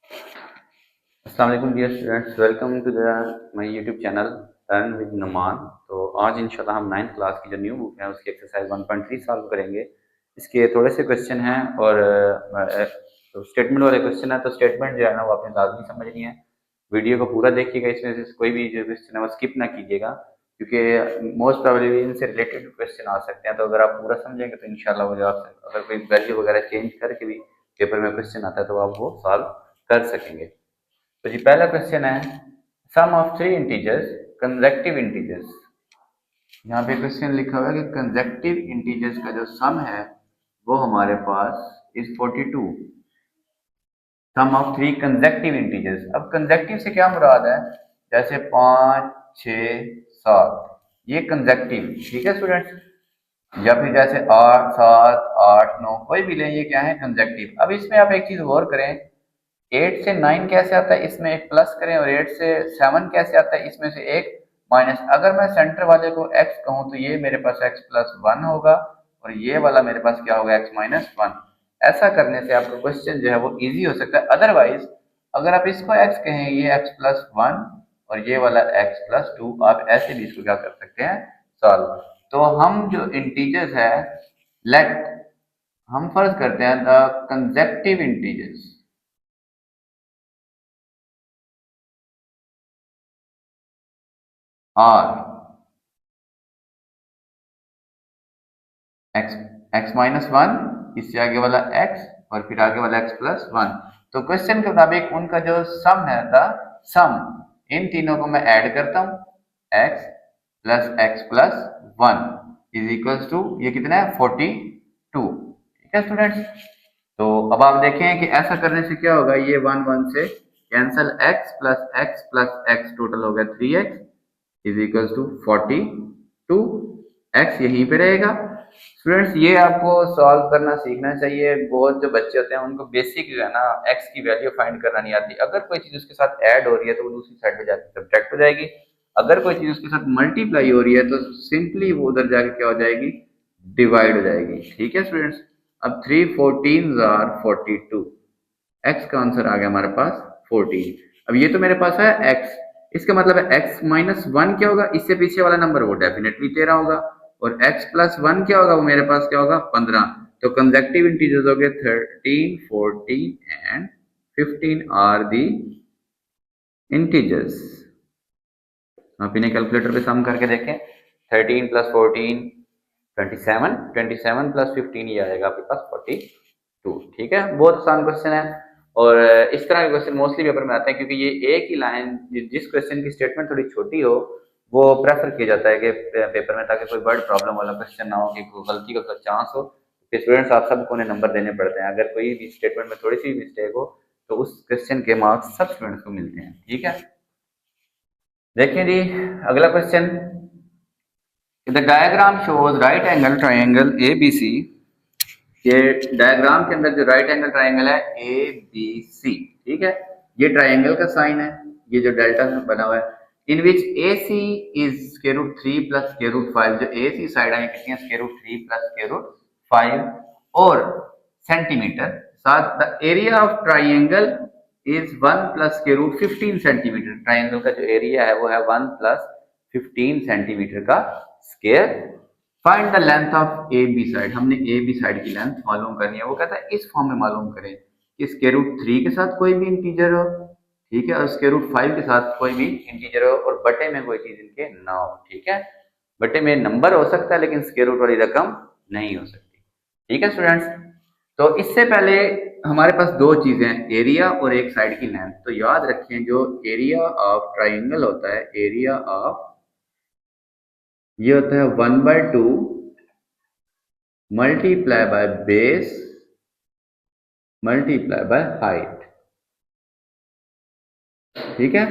अस्सलाम वालेकुम dear students, welcome to the my YouTube channel learn with Numan. तो आज इंशाल्लाह हम 9th क्लास की जो न्यू बुक है उसकी एक्सरसाइज 1.3 सॉल्व करेंगे। इसके थोड़े से क्वेश्चन हैं और तो स्टेटमेंट वाले क्वेश्चन है, तो स्टेटमेंट जो है ना वो आपने लाजमी समझनी है। वीडियो को पूरा देखिएगा, इसमें से कोई भी जो क्वेश्चन है वो स्किप ना कीजिएगा, क्योंकि मोस्ट प्रोबेबली इनसे रिलेटेड क्वेश्चन आ सकते हैं। तो अगर आप पूरा समझेंगे तो इंशाल्लाह वो जो आपसे अगर कोई वैल्यू वगैरह चेंज करके भी पेपर में क्वेश्चन आता है तो आप वो सॉल्व कर सकेंगे। तो जी पहला क्वेश्चन है, sum of three integers consecutive integers. यहाँ पे क्वेश्चन लिखा हुआ है कि कंसेक्टिव इंटीजर्स का जो सम है वो हमारे पास is 42। Sum of three consecutive integers. अब कंसेक्टिव से क्या मुराद है? जैसे 5, 6, 7, ये कंसेक्टिव, ठीक है स्टूडेंट्स। या फिर जैसे 8, 7, 8, 9, कोई भी लें, ये क्या है? कंसेक्टिव। अब इसमें आप एक चीज गौर करें, 8 से 9 कैसे आता है, इसमें एक प्लस करें, और 8 से 7 कैसे आता है, इसमें से एक माइनस। अगर मैं सेंटर वाले को x कहूं तो ये मेरे पास x प्लस 1 होगा, और ये वाला मेरे पास क्या होगा? x minus 1। ऐसा करने से आपका क्वेश्चन जो है वो इजी हो सकता है। अदरवाइज अगर आप इसको x कहें, ये x प्लस 1 और ये वाला x प्लस 2, आप ऐसे भी इसको क्या कर सकते हैं? सॉल्व। तो हम जो इंटीजर्स है, लेट हम फर्ज करते हैं the consecutive integers are x x minus one, इससे आगे वाला एक्स, और फिर आगे वाला एक्स प्लस वन। तो क्वेश्चन के मुताबिक उनका जो सम है, द सम, इन तीनों को मैं ऐड करता हूं, x plus one is equals to, ये कितना है? 42। ठीक है स्टूडेंट्स। तो अब आप देखें कि ऐसा करने से क्या होगा, ये वन वन से cancel, x plus x total हो गया 3x is equal to 42। X यहीं पे रहेगा। स्टूडेंट्स ये आपको सॉल्व करना सीखना चाहिए। बहुत जो बच्चे होते हैं उनको बेसिक जो है ना एक्स की वैल्यू फाइंड करना नहीं आती। अगर कोई चीज उसके साथ ऐड हो रही है तो वो दूसरी साइड पे जाकर सब्ट्रैक्ट हो जाएगी। अगर कोई चीज उसके साथ मल्टीप्लाई हो रही है तो सिंपली वो उधर जाके क्या हो जाएगी? डिवाइड हो जाएगी। ठीक है स्टूडेंट्स। अब 3 14 एक्स का आंसर आ गया हमारे पास 14। अब ये तो मेरे पास है एक्स, इसका मतलब है एक्स माइनस वन क्या होगा? इससे पीछे वाला नंबर वो डेफिनेटली 13 होगा, और एक्स प्लस वन क्या होगा? वो मेरे पास क्या होगा? 15। तो कंसेक्टिव इंटीजर्स हो गए 13, 14 एंड 15 आर दी इंटीजर्स। आप इन्हें कैलकुलेटर पे सम करके देखें। 13 प्लस 14 27, 27 प्लस 15 ये आएगा आपके पास 42। ठीक है, बहुत आसान क्वेश्चन है। और इस तरह के क्वेश्चन मोस्टली पेपर में आते हैं, क्योंकि ये एक ही लाइन, जिस क्वेश्चन की स्टेटमेंट थोड़ी छोटी हो वो प्रेफर किया जाता है कि पेपर में, ताकि कोई वर्ड प्रॉब्लम वाला क्वेश्चन ना हो, कि कोई गलती का चांस हो। तो स्टूडेंट्स आप सबको उन्हें नंबर देने पड़ते हैं। अगर कोई भी स्टेटमेंट में थोड़ी सी मिस्टेक हो तो उस क्वेश्चन के मार्क्स सब स्टूडेंट्स को मिलते हैं। ठीक है, देखिए जी अगला question. The diagram shows right angle triangle A B C. ये डायग्राम के अंदर जो राइट एंगल ट्राइंगल है ए बी सी, ठीक है, ये ट्राइंगल का साइन है, ये जो डेल्टा बना हुआ है। In which A C is square root 3 plus square root 5। जो ए सी साइड है कितनी है? Square root 3 plus square root 5 और सेंटीमीटर। साथ the area of triangle is 1 plus square root 15 centimetre. Triangle का जो एरिया है वो है 1 प्लस 15 सेंटीमीटर का square. Find the length of A B side. हमने ए बी साइड की लेंथ मालूम करनी है। वो कहता है इस फॉर्म में मालूम करें कि स्क्वायर रूट 3 के साथ कोई भी इंटीजर हो, ठीक है, और स्क्वायर रूट 5 के साथ कोई भी इंटीजर हो, और बटे में कोई चीज इनके ना हो। ठीक है, बटे में नंबर हो सकता है लेकिन स्क्वायर रूट वाली रकम नहीं हो सकती। ठीक है स्टूडेंट्स। तो इससे पहले हमारे पास दो चीजें हैं, एरिया और एक साइड की लेंथ। तो याद रखें जो एरिया ऑफ ट्राइंगल होता है, एरिया ऑफ, ये होता है 1/2 multiply by base multiply by height. ठीक है।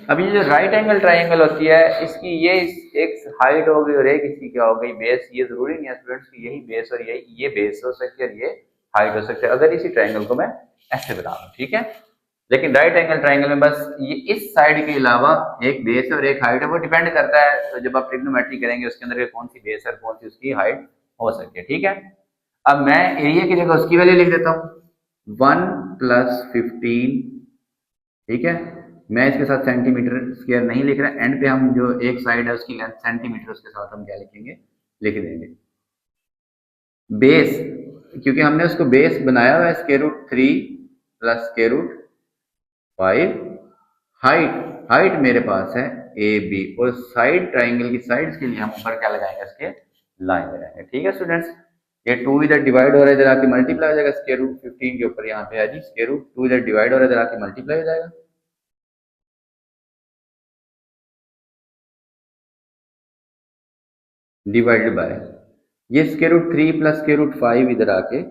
अब ये जो राइट एंगल ट्राइंगल होती है, इसकी ये एक हाइट हो गई और एक इसकी क्या हो गई? बेस। ये जरूरी नहीं है स्टूडेंट्स की यही बेस और यही ये बेस हो सकती है और ये हाइट हो सकती है, अगर इसी ट्राइंगल को मैं ऐसे बना दूं। ठीक है, लेकिन राइट एंगल ट्राइंगल में बस ये इस साइड के अलावा एक बेस और एक हाइट है। वो डिपेंड करता है, तो जब आप ट्रिग्नोमेट्री करेंगे उसके अंदर कौन सी बेस है कौन सी उसकी हाइट हो सकती है। ठीक है, अब मैं एरिया की जगह उसकी वैल्यू लिख देता हूँ, 1 प्लस 15 ठीक है, मैं इसके साथ सेंटीमीटर स्क्वायर नहीं लिख रहा, एंड पे हम जो एक साइड है उसकी लेंथ सेंटीमीटर, उसके साथ हम क्या लिखेंगे, लिख देंगे बेस, क्योंकि हमने उसको बेस बनाया हुआ है square root 3 plus square root 5। Height height मेरे पास है ए बी, और साइड ट्राइंगल की साइड्स के लिए हम ऊपर क्या लगाएंगे, इसके लाइन लगाएंगे। ठीक है स्टूडेंट्स, ये 2 इधर डिवाइड हो रहा है, इधर आके मल्टीप्लाई हो जाएगा, स्क्वायर रूट 15 के ऊपर यहाँ पे है जी स्क्वायर रूट 2 इधर डिवाइड हो रहा है, इधर आके मल्टीप्लाई हो जाएगा। डिवाइडेड बाय ये square root 3 plus square root 5 इधर आके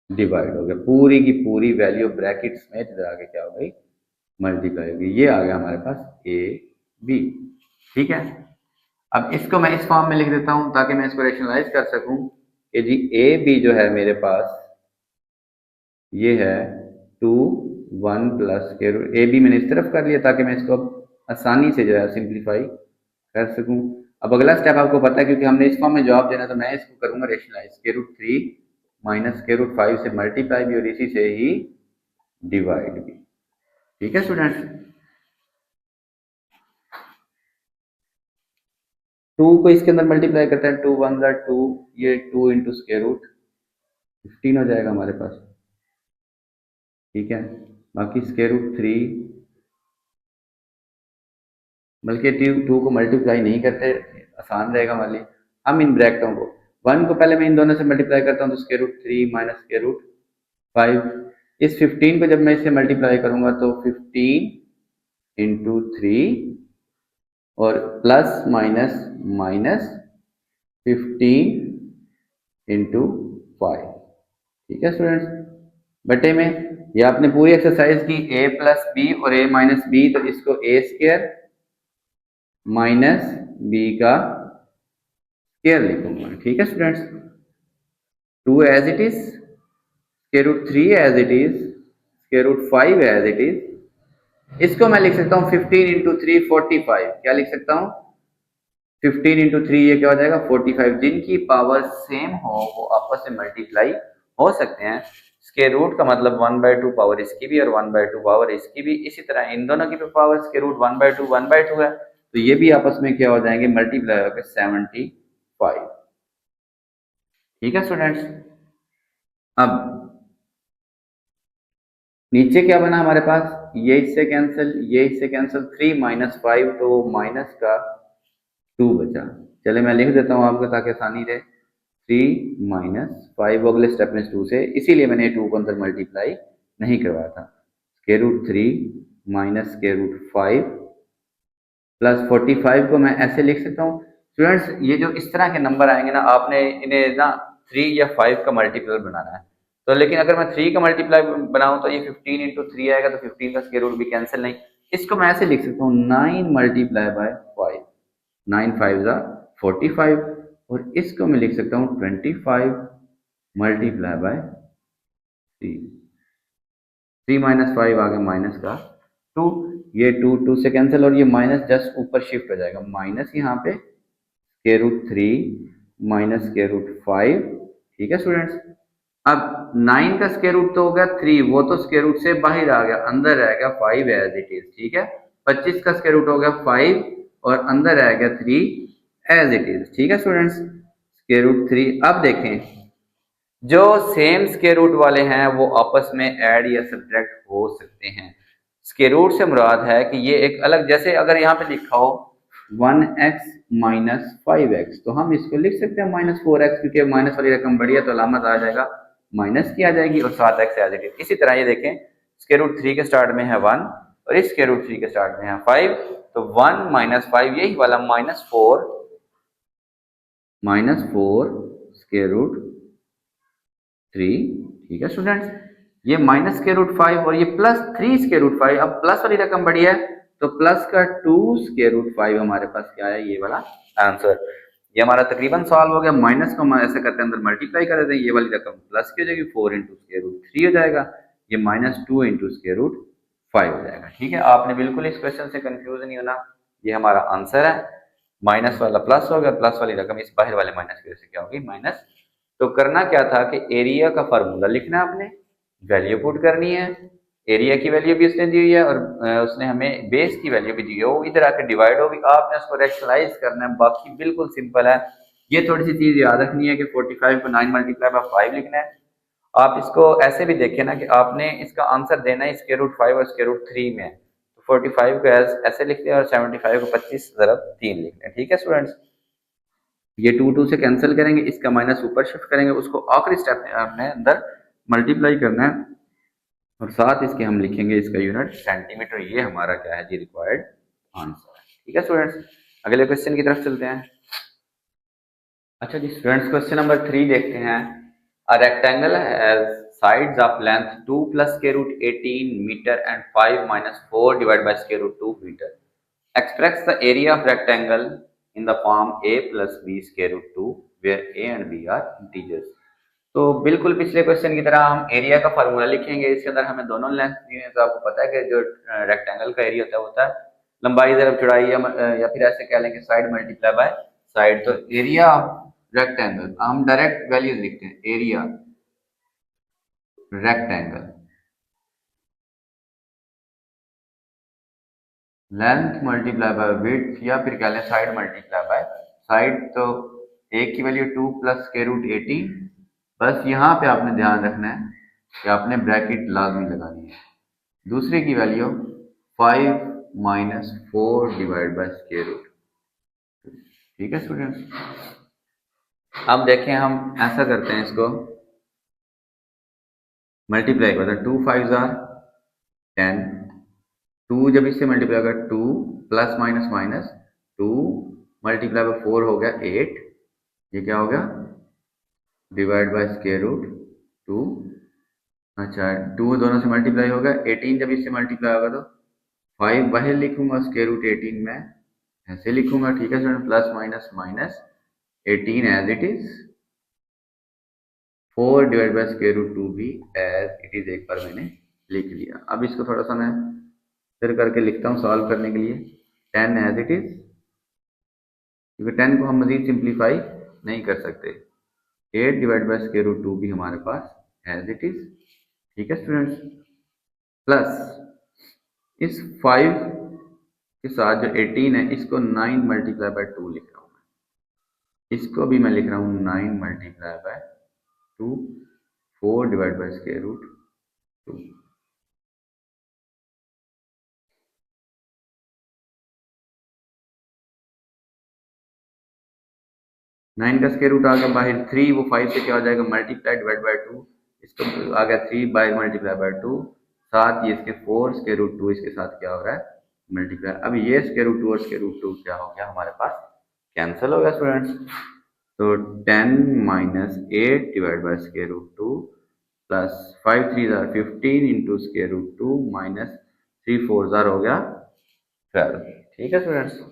डिवाइड हो गया, पूरी की पूरी वैल्यू ब्रैकेट्स में इधर आके क्या हो गई, मल्टीप्लाई होगी। ये आ गया हमारे पास ए बी। ठीक है, अब इसको मैं इस फॉर्म में लिख देता हूं ताकि मैं इसको रेशनलाइज कर सकूं कि जी ए बी जो है मेरे पास ये है 2 1 प्लस के ए बी मैंने इस तरफ कर लिया ताकि मैं इसको अब आसानी से जो है सिंप्लीफाई कर सकूं। अब अगला स्टेप आपको पता है, क्योंकि हमने इस फॉर्म में जवाब देना, तो मैं इसको करूंगा रेशनलाइज, के रूट 3 माइनस के रूट 5 से मल्टीप्लाई भी और इसी से ही डिवाइड भी। ठीक है स्टूडेंट्स, 2 को इसके अंदर मल्टीप्लाई करते हैं, 2 1 ज़ा 2, ये 2 इंटू स्क्वायर रूट 15 हो जाएगा हमारे पास। ठीक है, बाकी स्क्वायर रूट 3, बल्कि 2 को मल्टीप्लाई नहीं करते, आसान रहेगा हमारे लिए। हम इन ब्रैकेटों को 1 को पहले मैं इन दोनों से मल्टीप्लाई करता हूँ, तो square root 3 minus square root 5। इस 15 को जब मैं इससे मल्टीप्लाई करूंगा तो 15 इंटू 3 और प्लस माइनस माइनस 15 इंटू 5। ठीक है स्टूडेंट्स, बटे में ये आपने पूरी एक्सरसाइज की a प्लस बी और a माइनस बी, तो इसको ए स्क्वायर माइनस बी का स्क्वायर लिखूंगा। ठीक है students, 2 as it is, square root 3 as it is, square root 5 as it is. इसको मैं लिख सकता हूँ 15 इंटू 3 45। क्या लिख सकता हूँ, 15 इंटू 3 ये क्या हो जाएगा 45। जिनकी पावर सेम हो वो आपस में मल्टीप्लाई हो सकते हैं। स्क्वायर रूट का मतलब 1/2 पावर इसकी भी और 1/2 पावर इसकी भी, इसी तरह इन दोनों की भी पावर स्क्वायर रूट 1/2 है, तो ये भी आपस में क्या हो जाएंगे, मल्टीप्लाई होकर 75। ठीक है स्टूडेंट्स, अब नीचे क्या बना हमारे पास, ये इससे कैंसिल, ये इससे कैंसिल, 3 माइनस 5, तो माइनस का 2 बचा। चले मैं लिख देता हूँ आपको ताकि आसानी रहे, 3 माइनस 5 अगले स्टेप में 2 से, इसीलिए मैंने 2 को अंदर मल्टीप्लाई नहीं करवाया था। Square root 3 minus square root 5 plus 45 को मैं ऐसे लिख सकता हूँ। स्टूडेंट्स, ये जो इस तरह के नंबर आएंगे ना, आपने इन्हें ना 3 या 5 का मल्टीपल बनाना है। तो लेकिन अगर मैं 3 का मल्टीप्लाई बनाऊं तो ये 15 इंटू 3 आएगा, तो 15 का स्क्वायर रूट भी कैंसिल नहीं। इसको मैं ऐसे लिख सकता हूँ 9 मल्टीप्लाई बाय 5, 9 5 ज़ा 45, और इसको मैं लिख सकता हूँ 25 मल्टीप्लाई बाय 3। 3 माइनस 5 आ गया माइनस का 2, ये 2 2 से कैंसिल, और ये माइनस जस्ट ऊपर शिफ्ट हो जाएगा, माइनस यहाँ पे square root 3 minus square root 5। ठीक है स्टूडेंट्स, अब 9 का स्क्वायर रूट तो हो गया 3, वो तो स्क्वायर रूट से बाहर आ गया, अंदर रह गया 5 एज इट इज। ठीक है, 25 का स्क्वायर रूट हो गया 5 और अंदर रह गया 3 एज इट इज। ठीक है स्टूडेंट्स, स्क्वायर रूट 3। अब देखें, जो सेम स्क्वायर रूट वाले हैं वो आपस में ऐड या सब्ट्रैक्ट हो सकते हैं। स्क्वायर रूट से मुराद है कि ये एक अलग, जैसे अगर यहाँ पे लिखा हो 1x माइनस 5x, तो हम इसको लिख सकते हैं माइनस 4x, क्योंकि माइनस वाली रकम बड़ी है तो अलामत आ जाएगा माइनस की आ जाएगी, और 7x एज इट इज। इसी तरह ये देखें, स्क्वायर रूट 3 के स्टार्ट में है 1 और इस स्क्वायर रूट 3 के स्टार्ट में है 5, तो 1 माइनस 5 यही वाला -4 स्क्वायर रूट 3। ठीक है स्टूडेंट्स, ये माइनस स्क्वायर रूट 5 और ये प्लस 3 स्क्वायर रूट 5। अब प्लस वाली रकम बड़ी है तो प्लस का 2 स्क्वायर रूट 5 हमारे पास क्या है, ये वाला आंसर। ये हमारा तकरीबन सॉल्व हो गया। माइनस को हम ऐसे करते हैं अंदर मल्टीप्लाई कर देते हैं, ये वाली रकम प्लस की हो जाएगी, 4 इंटू स्क्वायर रूट 3 हो जाएगा, ये -2 इंटू स्क्वायर रूट 5 हो जाएगा। ठीक है, आपने बिल्कुल इस क्वेश्चन से कंफ्यूज नहीं होना, ये हमारा आंसर है। माइनस वाला प्लस हो गया, प्लस वाली रकम इस बाहर वाले माइनस की वजह से क्या होगी, माइनस। तो करना क्या था कि एरिया का फार्मूला लिखना है आपने, वैल्यू पुट करनी है, एरिया की वैल्यू भी उसने दी हुई है और उसने हमें बेस की वैल्यू भी दी है, वो इधर आकर डिवाइड होगी, आपने उसको रैशनलाइज करना है, बाकी बिल्कुल सिंपल है। ये थोड़ी सी चीज याद रखनी है कि 45 को 9 मल्टीप्लाई बाय 5 लिखना है। आप इसको ऐसे भी देखें ना कि आपने इसका आंसर देना है स्क्वायर रूट 5 और स्क्वायर रूट 3 में, तो 45 को ऐसे लिखते हैं और 75 को 25 ज़रब 3 लिखते हैं। ठीक है स्टूडेंट्स, ये 2 से कैंसिल करेंगे, इसका माइनस ऊपर शिफ्ट करेंगे, उसको आखिरी स्टेप में आपने अंदर मल्टीप्लाई करना है और साथ इसके हम लिखेंगे इसका यूनिट सेंटीमीटर। ये हमारा क्या है जी, रिक्वायर्ड आंसर है। ठीक है स्टूडेंट्स, अगले क्वेश्चन की तरफ चलते हैं। अच्छा जी स्टूडेंट्स, क्वेश्चन नंबर 3 देखते हैं। A rectangle has sides of length 2 plus square root 18 meter and 5 minus 4 divided by square root 2 meter. Express the area of rectangle in the form a plus b square root 2 where a and b are integers. तो बिल्कुल पिछले question की तरह हम area का formula लिखेंगे। इसके अंदर हमें दोनों लेंथ दी है, तो आपको पता है कि जो रेक्टेंगल का एरिया होता है लंबाई ज़रब चौड़ाई, या फिर ऐसे कह लें कि साइड मल्टीप्लाई बाय साइड। तो एरिया ऑफ रेक्टेंगल हम डायरेक्ट वैल्यूज लिखते हैं, area rectangle length multiply by width, या फिर कह लें साइड मल्टीप्लाई बाय साइड। तो एक की वैल्यू 2 प्लस स्क्वायर रूट 18, बस यहाँ पे आपने ध्यान रखना है कि आपने ब्रैकेट लाजमी लगानी है। दूसरे की value 5 minus 4 divide by square root. ठीक है स्टूडेंट्स, अब देखें हम ऐसा करते हैं, इसको मल्टीप्लाई करते हैं। 2 5 जार 10, 2 जब इससे मल्टीप्लाई होगा 2 plus minus minus 2 multiply by 4 हो गया 8, ये क्या हो गया डिवाइड बाय स्क्वायर रूट 2। अच्छा 2 दोनों से मल्टीप्लाई होगा, 18 जब इससे मल्टीप्लाई होगा तो 5 बाहर लिखूंगा, स्क्वायर रूट 18 में ऐसे लिखूंगा। ठीक है student, plus minus minus 18 as it is, 4 divide by square root 2 भी एज इट इज एक बार मैंने लिख लिया। अब इसको थोड़ा सा मैं फिर करके लिखता हूँ सॉल्व करने के लिए। 10 एज इट इज, क्योंकि 10 को हम मजीद सिंप्लीफाई नहीं कर सकते। 8 डिवाइड बाय स्क्वायर रूट 2 भी हमारे पास एज इट इज। ठीक है स्टूडेंट्स, प्लस इस 5 के साथ जो 18 है इसको 9 मल्टीप्लाई बाय 2 लिख रहा हूँ मैं। इसको भी मैं लिख रहा हूँ 9 multiply by 2, 4 divide by square root 2। 9 का स्क्वायर रूट आ गया बाहर 3, वो 5 से क्या हो जाएगा मल्टीप्लाई डिवाइड बाय 2, इसको आ गया 3 बाय मल्टीप्लाई बाय 2, साथ ये इसके 4 स्क्वायर रूट 2 इसके साथ क्या हो रहा है मल्टीप्लाई। अब ये स्क्वायर रूट 2 और स्क्वायर रूट 2 क्या हो गया हमारे पास कैंसिल हो गया स्टूडेंट्स। तो 10 minus 8 divide by square root 2 plus 5 3 जार 15 इंटू स्क्वायर रूट 2 माइनस 3 4 जार हो गया 12। ठीक है स्टूडेंट्स,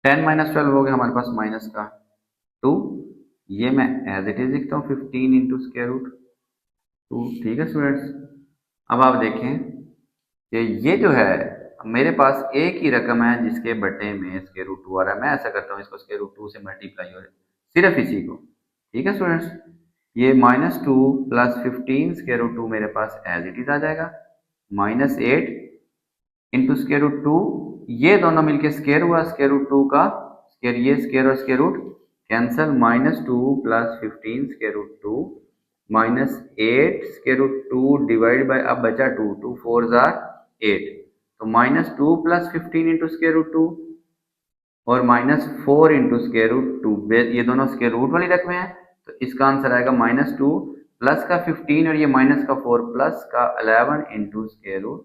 10 माइनस 12 हो गया हमारे पास माइनस का 2, ये मैं एज इट इज लिखता हूँ 15 इंटू स्क्वायर रूट 2। ठीक है स्टूडेंट्स, अब आप देखें कि ये जो है मेरे पास एक ही रकम है जिसके बटे में स्क्वायर रूट 2 आ रहा है। मैं ऐसा करता हूँ, इसको स्क्वायर रूट 2 से मल्टीप्लाई हो सिर्फ इसी को। ठीक है स्टूडेंट्स, ये माइनस 2 प्लस 15 स्क्वायर रूट 2 मेरे पास एज इट इज आ जाएगा, माइनस 8 इंटू स्क्वायर रूट 2, ये दोनों मिलके स्क्वायर हुआ स्क्वायर रूट 2 का स्क्वायर, ये स्क्वायर और square root cancel, minus 2 plus 15 square root 2 minus 8 square root 2 divide by, अब बचा 2, 2 4 जार 8, तो minus 2 plus 15 into square root 2 और माइनस 4 इंटू स्क्वायर रूट 2, ये दोनों स्क्वायर रूट वाली रकमें हैं, तो इसका आंसर आएगा माइनस 2 प्लस का 15 और ये माइनस का 4 प्लस का 11 इंटू स्क्वायर रूट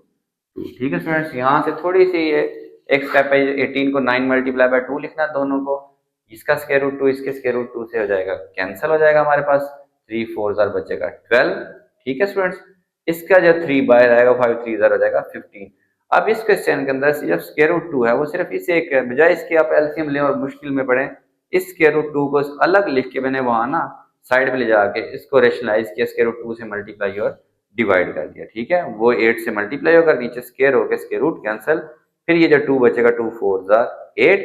2। ठीक है स्टूडेंट्स, यहाँ से थोड़ी सी ये एक स्टेप है, 18 को 9 मल्टीप्लाई बाय 2 लिखना दोनों को, इसका स्क्वायर रूट 2 इसके स्क्वायर रूट 2 से हो जाएगा कैंसिल हो जाएगा, हमारे पास 3 4 जार बचेगा 12। ठीक है स्टूडेंट्स, इसका जो 3 बाहर आएगा 5 3 जार हो जाएगा 15। अब इस क्वेश्चन के अंदर जब स्क्वायर रूट 2 है वो सिर्फ इस एक है, बजाय इसके आप एलसीएम लें और मुश्किल में पड़े, इस स्क्वायर रूट 2 को अलग लिख के मैंने वहां ना साइड पे ले जाके इसको रेशनलाइज किया, स्क्वायर रूट 2 से मल्टीप्लाई और डिवाइड कर दिया। ठीक है, वो 8 से मल्टीप्लाई होकर नीचे स्क्वायर होकर स्क्वायर रूट कैंसिल, फिर ये जो 2 बचेगा, 2 4 जार 8,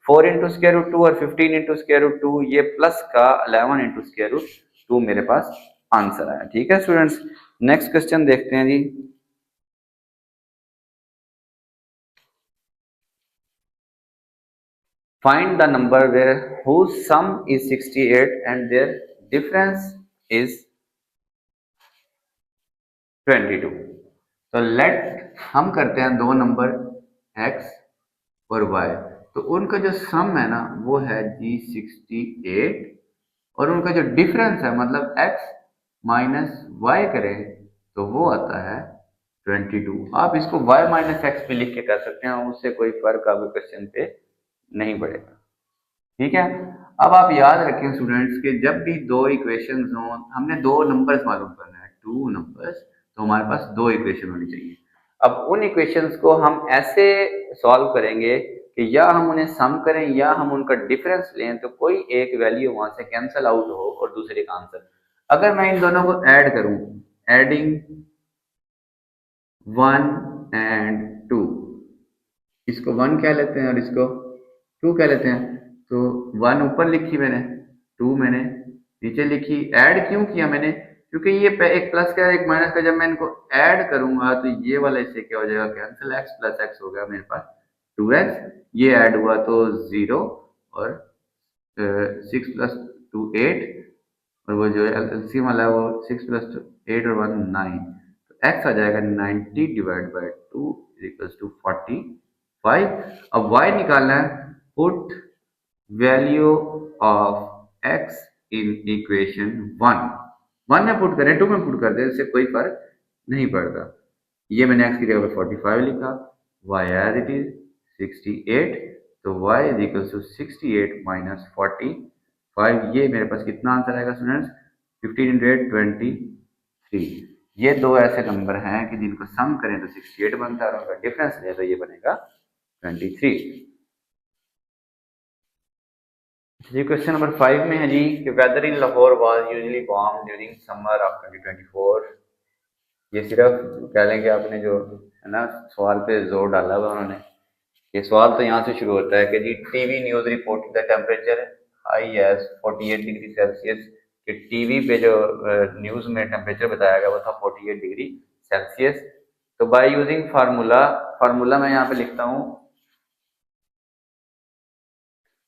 4 इंटू स्क्वायर रूट 2 और 15 इंटू स्क्वायर रूट 2, ये प्लस का 11 इंटू स्क्वायर रूट 2 मेरे पास आंसर आया। ठीक है स्टूडेंट्स, नेक्स्ट क्वेश्चन देखते हैं जी। Find the number where whose sum is 68 and their difference is 22। तो लेट हम करते हैं दो नंबर x और y, तो उनका जो सम है ना वो है जी 68, और उनका जो डिफरेंस है मतलब x माइनस वाई करें तो वो आता है 22। आप इसको y माइनस एक्स भी लिख के कर सकते हैं, उससे कोई फर्क आपके क्वेश्चन पे नहीं पड़ेगा। ठीक है, अब आप याद रखें स्टूडेंट्स के जब भी दो इक्वेशंस हों, हमने दो नंबर्स मालूम करना है, टू नंबर्स, तो हमारे पास दो इक्वेशन होनी चाहिए। अब उन इक्वेशंस को हम ऐसे सॉल्व करेंगे कि या हम उन्हें सम करें या हम उनका डिफरेंस लें, तो कोई एक वैल्यू वहां से कैंसिल आउट हो और दूसरे का आंसर। अगर मैं इन दोनों को ऐड करूं, एडिंग 1 एंड 2, इसको 1 कह लेते हैं और इसको 2 कह लेते हैं, तो 1 ऊपर लिखी मैंने, 2 मैंने नीचे लिखी। ऐड क्यों किया मैंने, क्योंकि ये एक प्लस का एक माइनस का जब मैं इनको ऐड करूंगा तो ये वाला इससे क्या हो जाएगा, कैंसिल, x प्लस एक्स हो गया मेरे पास 2x, ये ऐड हुआ तो 0, और 6 प्लस 2 8, और वो जो एलसीएम वाला है वो 6 प्लस 8 और 1 9, तो x आ जाएगा 90 डिवाइड बाई 2 इक्वल्स टू 45। अब y निकालना है, put value of x in equation 1 में पुट करें 2 में पुट कर दें, इससे कोई फर्क नहीं पड़ता। ये मैंने x की जगह पर 45 लिखा, y एज इट इज 68, तो y is equal to 68 minus 45। ये मेरे पास कितना आंसर आएगा स्टूडेंट्स, 15 इंटू 8 23। ये दो ऐसे नंबर हैं कि जिनको सम करें तो 68 बनता है और उनका डिफरेंस ले तो ये बनेगा 23। जी क्वेश्चन नंबर 5 में है जी कि weather in Lahore was usually warm during summer of 2024। ये सिर्फ कह लें कि आपने जो है ना सवाल पे जोर डाला हुआ उन्होंने। ये सवाल तो यहाँ से शुरू होता है कि Zee TV news report the temperature high as 48 degree Celsius, कि टीवी पे जो न्यूज में टेम्परेचर बताया गया वो था 48 डिग्री सेल्सियस। तो बाय यूजिंग फार्मूला, फार्मूला मैं यहाँ पे लिखता हूँ,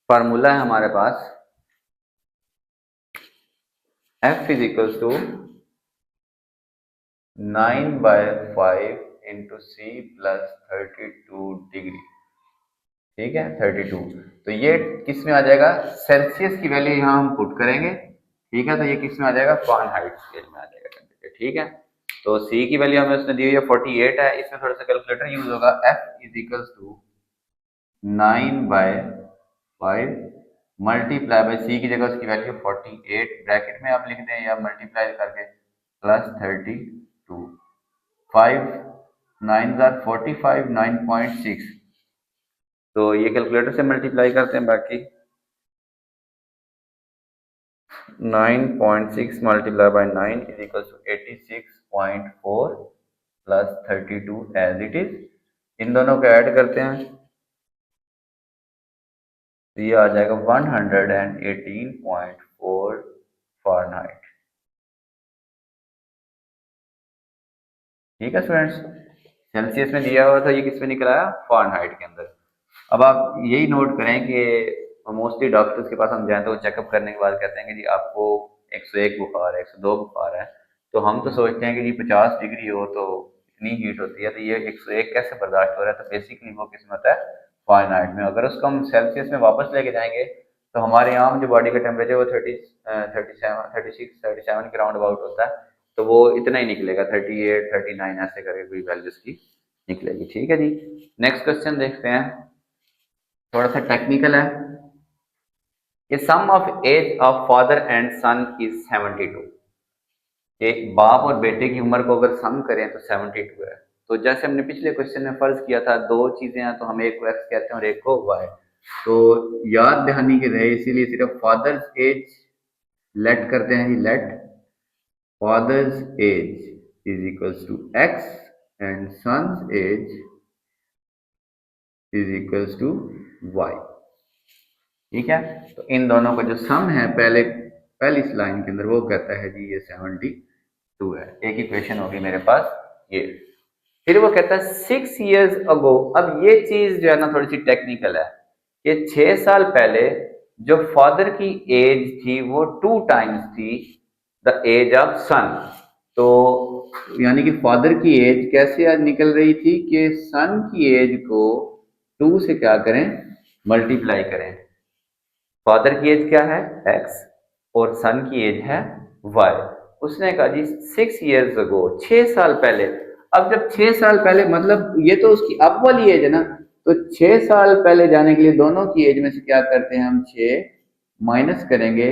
फार्मूला है हमारे पास F is equals to 9/5 into C plus 32 degree. ठीक है 32, तो ये किस में आ जाएगा, सेल्सियस की वैल्यू यहाँ हम पुट करेंगे। ठीक है, तो ये किस में आ जाएगा, फ़ारेनहाइट स्केल में आ जाएगा टेम्परेचर। ठीक है, तो सी की वैल्यू हमें उसने दी हुई है 48 है, इसमें थोड़ा सा कैलकुलेटर यूज होगा। F is equals to 9/5 multiply by C की जगह उसकी वैल्यू 48 ब्रैकेट में आप लिख दें या मल्टीप्लाई करके प्लस 32, 5 9 जार 45 9.6, तो ये कैलकुलेटर से मल्टीप्लाई करते हैं, बाकी 9.6 multiply by 9 is equal to 86.4 plus 32 as it is. इन दोनों को ऐड करते हैं तो ये आ जाएगा 118.4 फ़ारेनहाइट। ठीक है स्टूडेंट्स, सेल्सियस में दिया हुआ था, ये किस में निकला है, फ़ारेनहाइट के अंदर। अब आप यही नोट करें कि मोस्टली डॉक्टर्स के पास हम जाएं तो वो चेकअप करने के बाद कहते हैं कि जी आपको 101 बुखार है, 102 बुखार है, तो हम तो सोचते हैं कि जी 50 डिग्री हो तो इतनी हीट होती है, तो ये 101 कैसे बर्दाश्त हो रहा है, तो बेसिकली वो किस में होता है, फ़ारेनहाइट में। अगर उसको हम सेल्सियस में वापस लेके जाएंगे तो हमारे यहाँ जो बॉडी का टेम्परेचर वो 36 के राउंड अबाउट होता है, तो वो इतना ही निकलेगा, 38 39 ऐसे करके कोई वैल्यूज की निकलेगी। ठीक है जी, नेक्स्ट क्वेश्चन देखते हैं, थोड़ा सा टेक्निकल है। ये sum of age of father and son is 72। एक बाप और बेटे की उम्र को अगर सम करें तो 72 है। तो जैसे हमने पिछले क्वेश्चन में फर्ज किया था दो चीजें हैं, तो हम एक को एक्स कहते हैं और एक को वाई, तो याद दहानी के रहे, इसीलिए सिर्फ फादर्स एज लेट करते हैं, let father's age is equals to x and son's age is equals to y. ठीक है, तो इन दोनों का जो सम है पहली इस लाइन के अंदर वो कहता है जी ये 72 है। एक ही क्वेश्चन होगी मेरे पास ये। फिर वो कहता है 6 years अगो। अब ये चीज जो है ना थोड़ी सी टेक्निकल है कि 6 साल पहले जो फादर की एज थी वो 2 times थी द एज ऑफ सन। तो यानी कि फादर की एज कैसे आज निकल रही थी कि सन की एज को 2 से क्या करें, मल्टीप्लाई करें। फादर की एज क्या है x और सन की एज है y। उसने कहा जी 6 years अगो, 6 साल पहले। अब जब 6 साल पहले मतलब ये तो उसकी अब वाली एज है ना, तो 6 साल पहले जाने के लिए दोनों की एज में से क्या करते हैं हम 6 माइनस करेंगे।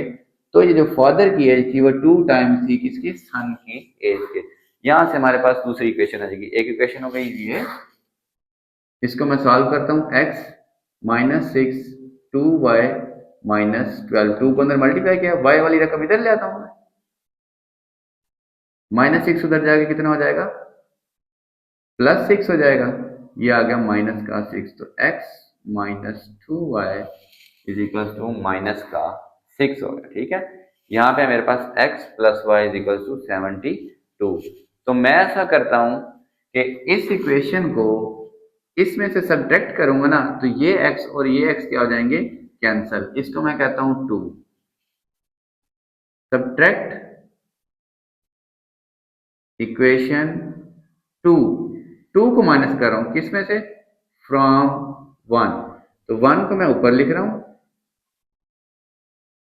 तो ये जो फादर की एज थी वो 2 times थी किसकी, सन की एज के। यहां से हमारे पास दूसरी इक्वेशन आ जाएगी। एक इक्वेशन हो गई ये, इसको मैं सॉल्व करता हूँ। x माइनस 6 2y माइनस 12, 2 को अंदर मल्टीप्लाई किया, y वाली रकम इधर ले आता हूँ, माइनस 6 उधर जाके कितना हो जाएगा, प्लस 6 हो जाएगा। ये आ गया माइनस का 6, तो x minus 2y is equal to minus का 6 हो गया। ठीक है, यहाँ पे मेरे पास x plus y is equal to 72। तो मैं ऐसा करता हूँ कि इस इक्वेशन को इसमें से सब्ट्रैक्ट करूंगा ना, तो ये x और ये x क्या हो जाएंगे, कैंसल। इसको मैं कहता हूं 2। सब्ट्रैक्ट इक्वेशन 2, 2 को माइनस कर रहा हूं किस में से, फ्रॉम 1। तो 1 को मैं ऊपर लिख रहा हूं,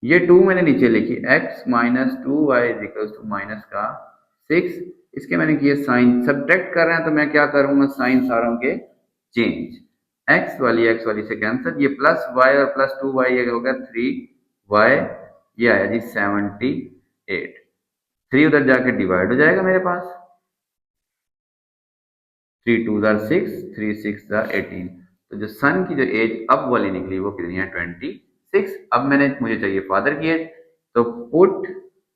ये 2 मैंने नीचे लिखी, x minus 2y is equal to minus का 6। इसके मैंने किए साइन, सब्ट्रैक्ट कर रहे हैं तो मैं क्या करूंगा, साइन सारों के चेंज। x वाली से कैंसिल, ये प्लस y और प्लस 2y ये हो गया 3y, ये आया जी 78। 3 उधर जाके डिवाइड हो जाएगा मेरे पास, 3 2 जार 6, 3 6 जार 18। तो जो सन की जो एज अब वाली निकली वो कितनी है, 26। अब मुझे चाहिए फादर की एज, तो पुट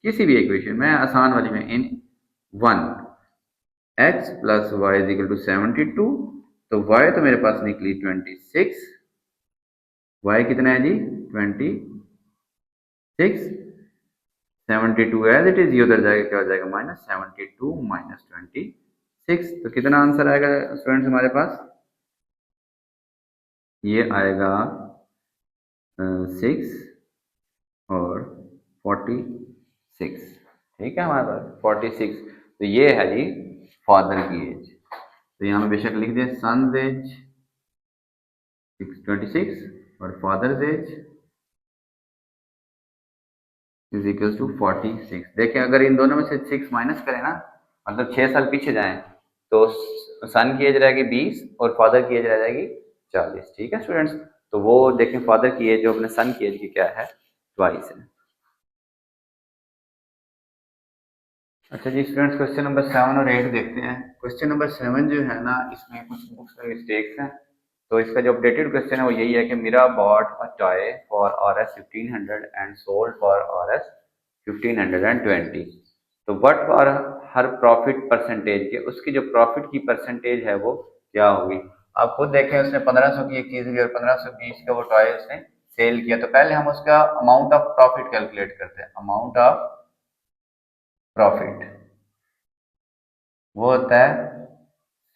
किसी भी इक्वेशन में आसान वाली में इन 1, x plus y is equal to 72। तो y तो मेरे पास निकली 26, y कितना है जी 26, 72 एज इट इज, ये उधर जाएगा क्या हो जाएगा, माइनस 72 माइनस 26। तो कितना आंसर आएगा स्टूडेंट्स हमारे पास, ये आएगा 6 और 46। ठीक है, हमारे पास 46। तो ये है जी फादर की एज। तो यहाँ में बेशक लिख दें सन्स एज 26 और father's age is equal to 46। देखें अगर इन दोनों में से 6 माइनस करें ना, मतलब 6 साल पीछे जाएं, तो सन की एज रहेगी 20 और फादर की एज रह जाएगी 40। ठीक है स्टूडेंट्स, तो वो देखें फादर की एज जो अपने सन की एज की क्या है, 22 है। अच्छा जी स्टूडेंट्स, क्वेश्चन नंबर 7 और 8 देखते हैं। क्वेश्चन नंबर 7 जो है ना, इसमें कुछ बुक्स में मिस्टेक्स हैं। तो इसका जो अपडेटेड क्वेश्चन है वो यही है कि Meera bought a toy for RS 1500 and sold for RS 1520। तो what for her profit percentage, के उसकी जो प्रॉफिट की परसेंटेज है वो क्या होगी। आप खुद देखें, उसने 1500 की एक चीज ली और 1520 का वो टॉय उसने सेल किया। तो पहले हम उसका अमाउंट ऑफ प्रॉफिट कैलकुलेट करते हैं। अमाउंट ऑफ प्रॉफिट वो होता है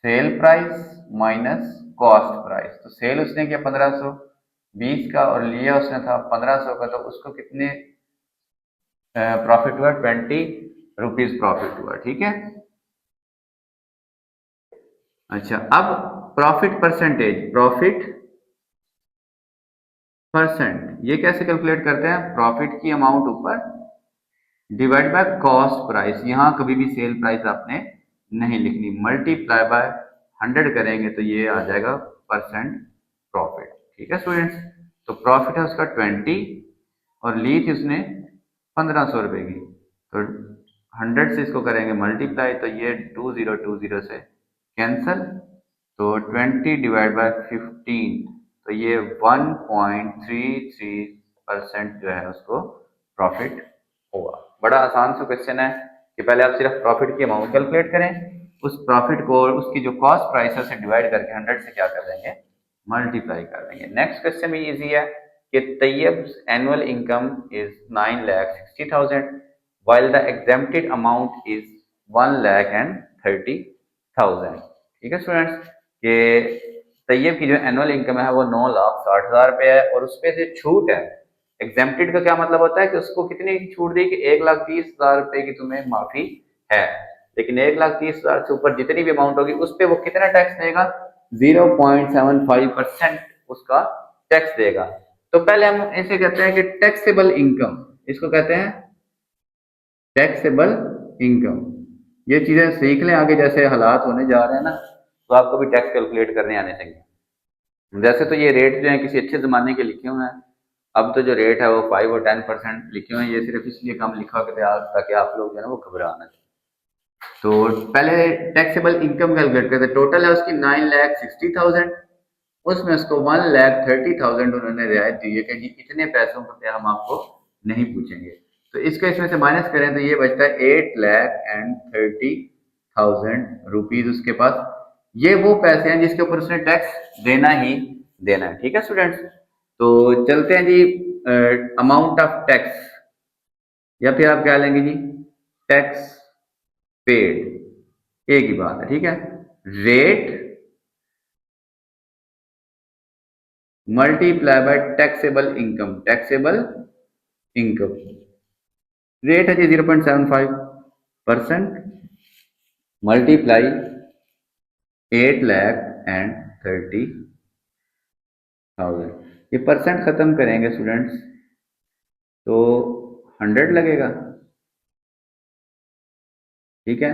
sale price minus cost price. तो सेल उसने किया 1520 का और लिया उसने था 1500 का, तो उसको कितने प्रॉफिट हुआ, 20 रुपीज प्रॉफिट हुआ। ठीक है, अच्छा अब प्रॉफिट परसेंटेज, प्रॉफिट परसेंट ये कैसे कैलकुलेट करते हैं, प्रॉफिट की अमाउंट ऊपर डिवाइड बाय कॉस्ट प्राइस। यहां कभी भी सेल प्राइस आपने नहीं लिखनी, मल्टीप्लाई बाय 100 करेंगे तो ये आ जाएगा परसेंट प्रॉफिट। ठीक है स्टूडेंट्स, तो प्रॉफिट है उसका 20 और ली थी उसने 1500 रुपए की, तो 100 से इसको करेंगे मल्टीप्लाई, तो ये 2020 से कैंसल, तो 20 डिवाइड बाय 15, तो ये 1.33% जो है उसको प्रॉफिट होगा। बड़ा आसान सा क्वेश्चन है कि पहले आप सिर्फ प्रॉफिट की अमाउंट कैलकुलेट करें, उस प्रॉफिट को उसकी जो कॉस्ट प्राइस है उसे डिवाइड करके 100 से क्या कर देंगे, मल्टीप्लाई कर देंगे। नेक्स्ट क्वेश्चन भी इजी है कि Tayyab annual income is 9,60,000 while the exempted amount is 1,30,000। ठीक है स्टूडेंट्स, कि तैयब की जो एनुअल इनकम है वो 9,60,000 रुपये है और उसपे से छूट है। एग्जेम्प्टेड का क्या मतलब होता है कि उसको कितनी छूट दी कि 1,30,000 रुपए की तुम्हें माफी है, लेकिन 1,30,000 से ऊपर जितनी भी अमाउंट होगी उस पर वो कितना टैक्स देगा, 0.75% उसका टैक्स देगा। तो पहले हम इसे कहते हैं कि टैक्सेबल इनकम, इसको कहते हैं टैक्सेबल इनकम। ये चीजें सीख लें आगे, जैसे हालात होने जा रहे हैं ना तो आपको भी टैक्स कैलकुलेट करने आने चाहिए। वैसे तो ये रेट जो है किसी अच्छे जमाने के लिखे हुए हैं, अब तो जो रेट है वो 5 और 10% लिखे हुए हैं, ये सिर्फ इसलिए कम लिखा हुआ ताकि आप लोग जो है ना वो घबरा ना जाए। तो पहले टैक्सेबल इनकम कैलकुलेट करते, टोटल है उसकी 9,60,000, उसमें उसको 1,30,000 उन्होंने रियायत दी है कि जी इतने पैसों पे हम आपको नहीं पूछेंगे। तो इसको इसमें से माइनस करें तो ये बचता है 8,30,000 रुपीज उसके पास। ये वो पैसे हैं जिसके ऊपर उसने टैक्स देना ही देना है। ठीक है स्टूडेंट्स, तो चलते हैं जी अमाउंट ऑफ टैक्स, या फिर आप क्या लेंगे जी, टैक्स पेड, एक ही बात है। ठीक है, rate multiply bye taxable income, taxable income rate है जी 0.75% मल्टीप्लाई 8,30,000। ये परसेंट खत्म करेंगे स्टूडेंट्स तो 100 लगेगा। ठीक है,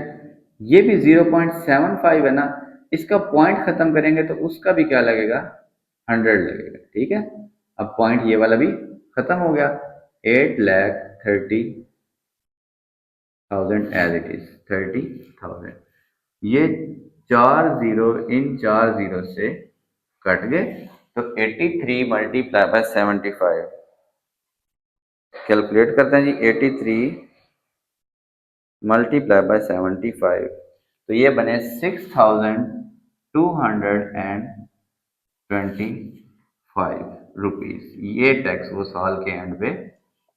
ये भी 0.75 है ना, इसका पॉइंट खत्म करेंगे तो उसका भी क्या लगेगा, 100 लगेगा। ठीक है, अब पॉइंट ये वाला भी खत्म हो गया, 8,30,000 एज इट इज 30,000। ये 4 जीरो इन 4 जीरो से कट गए तो 83 मल्टीप्लाई बाय 75, कैलकुलेट करते हैं जी, 83 मल्टीप्लाई बाय 75 तो ये बने 6,225 रुपीज। ये टैक्स वो साल के एंड पे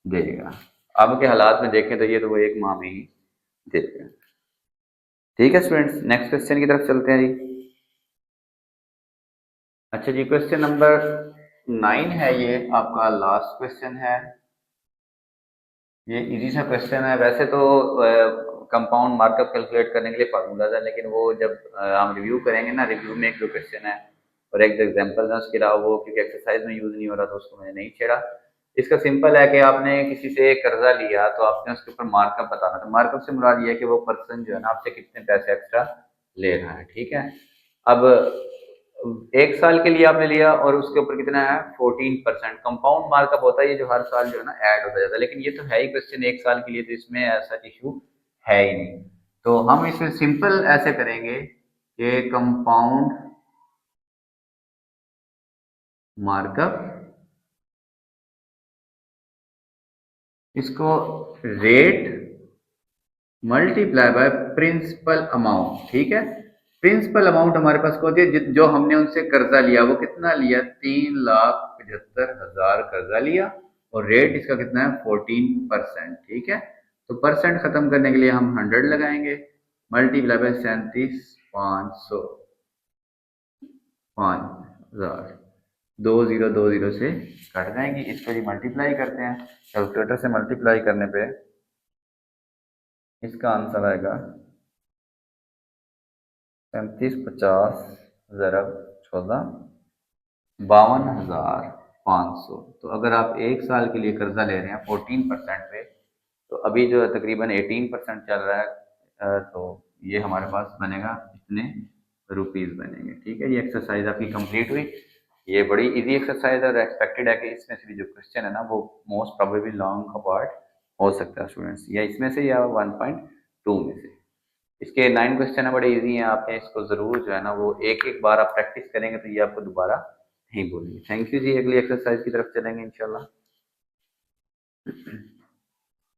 देगा। अब के हालात में देखें तो ये तो वो एक माह में ही देगा। ठीक है स्टूडेंट्स, नेक्स्ट क्वेश्चन की तरफ चलते हैं जी। अच्छा जी, क्वेश्चन नंबर 9 है, ये आपका लास्ट क्वेश्चन है। ये इजी सा क्वेश्चन है। वैसे तो कंपाउंड मार्कअप कैलकुलेट करने के लिए फार्मूलाज है, लेकिन वो जब हम रिव्यू करेंगे ना, रिव्यू में एक दो क्वेश्चन है और एक दो एग्जाम्पल है, उसके अलावा वो क्योंकि एक्सरसाइज में यूज नहीं हो रहा तो उसको मैंने नहीं छेड़ा। इसका सिंपल है कि आपने किसी से कर्जा लिया तो आपने उसके ऊपर मार्कअप बताना। तो मार्कअप से मुराद ये है कि वो पर्सन जो है ना आपसे कितने पैसे एक्स्ट्रा ले रहा है। ठीक है, अब 1 साल के लिए आपने लिया और उसके ऊपर कितना है, 14%। कंपाउंड मार्कअप होता है ये जो हर साल जो है ना ऐड होता जाता है, लेकिन ये तो है ही क्वेश्चन 1 साल के लिए, तो इसमें ऐसा इशू है ही नहीं। तो हम इसे सिंपल ऐसे करेंगे कि कंपाउंड मार्कअप, इसको rate multiply by principal amount. ठीक है, प्रिंसिपल अमाउंट हमारे पास को होती है जो हमने उनसे कर्जा लिया, वो कितना लिया, 3,75,000 कर्जा लिया और रेट इसका कितना है, 14%। ठीक है, तो परसेंट खत्म करने के लिए हम 100 लगाएंगे, मल्टीप्लाई बाय 37,505,000, 2,020 से कट जाएंगी। इसको भी मल्टीप्लाई करते हैं, कैलकुलेटर से मल्टीप्लाई करने पे इसका आंसर आएगा 35,50 ज़रब 14, 52,500। तो अगर आप 1 साल के लिए कर्जा ले रहे हैं 14% पे, तो अभी जो तकरीबन 18% चल रहा है, तो ये हमारे पास बनेगा इतने रुपीज़ बनेंगे। ठीक है, ये एक्सरसाइज आपकी कंप्लीट हुई। ये बड़ी इजी एक्सरसाइज है और एक्सपेक्टेड है कि इसमें से भी जो क्वेश्चन है ना वो मोस्ट प्रोबेबली लॉन्ग का पार्ट हो सकता है स्टूडेंट्स, या इसमें से या 1.2 में से। इसके 9 क्वेश्चन है, बड़े इजी हैं। आपने इसको जरूर जो है ना वो एक एक बार आप प्रैक्टिस करेंगे तो ये आपको दोबारा नहीं बोलेंगे। थैंक यू जी, अगली एक्सरसाइज की तरफ चलेंगे इंशाल्लाह।